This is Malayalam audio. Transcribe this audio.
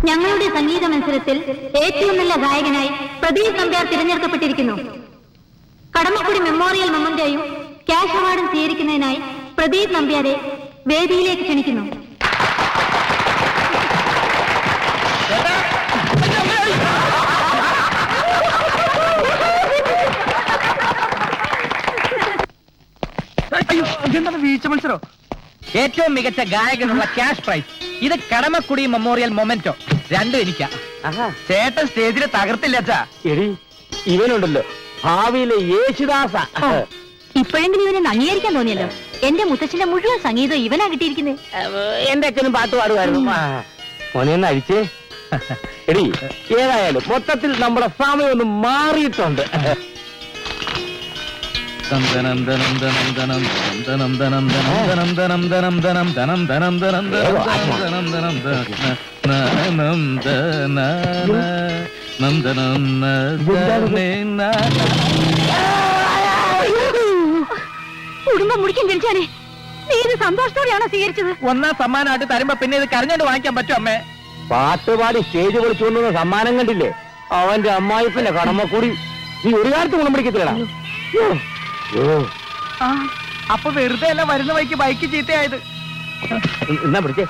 ഞങ്ങളുടെ സംഗീത മത്സരത്തിൽ ഏറ്റവും നല്ല ഗായകനായി പ്രദീപ് നമ്പ്യാർ തിരഞ്ഞെടുക്കപ്പെട്ടിരിക്കുന്നു. കടമക്കുടി മെമ്മോറിയൽ മൊമെന്റോയും ക്യാഷ് അവാർഡും സ്വീകരിക്കുന്നതിനായി പ്രദീപ് നമ്പ്യാരെ വേദിയിലേക്ക് ക്ഷണിക്കുന്നു. വീഴ്ച മത്സരോ? ഏറ്റവും മികച്ച ഗായകനുള്ള ക്യാഷ് പ്രൈസ്. ഇത് കടമക്കുടി മെമ്മോറിയൽ മൊമെന്റോ. രണ്ടും എനിക്കാ. ചേട്ടൻ സ്റ്റേജിൽ തകർത്തില്ല അച്ഛാ. എടി ഇവനുണ്ടല്ലോ ഭാവിയിലെ യേശുദാസ. ഇപ്പോഴെങ്കിലും ഇവനെ അംഗീകരിക്കാൻ തോന്നിയല്ലോ. എന്റെ മുത്തച്ഛന്റെ മുഴുവൻ സംഗീതം ഇവനാ കിട്ടിയിരിക്കുന്നത്. എന്റെ അച്ഛനും പാട്ട് പാടുമായിരുന്നു. മോനെ ഒന്ന് അഴിച്ചേ. എടി ഏതായാലും മൊത്തത്തിൽ നമ്മുടെ സമയം ഒന്ന് മാറിയിട്ടുണ്ട്. കുടുംബം മുടിക്കാൻ ജനിച്ചാനേ നീ ഇത് സന്തോഷത്തോടെയാണോ സ്വീകരിച്ചത്? ഒന്നാം സമ്മാനമായിട്ട് തരുമ്പോ പിന്നെ ഇത് കരഞ്ഞോണ്ട് വാങ്ങിക്കാൻ പറ്റും അമ്മേ? പാട്ടുപാടി സ്റ്റേജ് പൊളിച്ചുകൊണ്ടുവന്ന സമ്മാനം കണ്ടില്ലേ? അവന്റെ അമ്മായിപ്പന്റെ കടമക്കൂടി നീ ഒരു കാലത്ത് ഗുണം പിടിക്കത്തില്ലടാ. അപ്പൊ വെറുതെ അല്ല വരുന്ന വഴിക്ക് ബൈക്ക് ചീത്തയായത്. എന്നാ പിടിച്ചേ.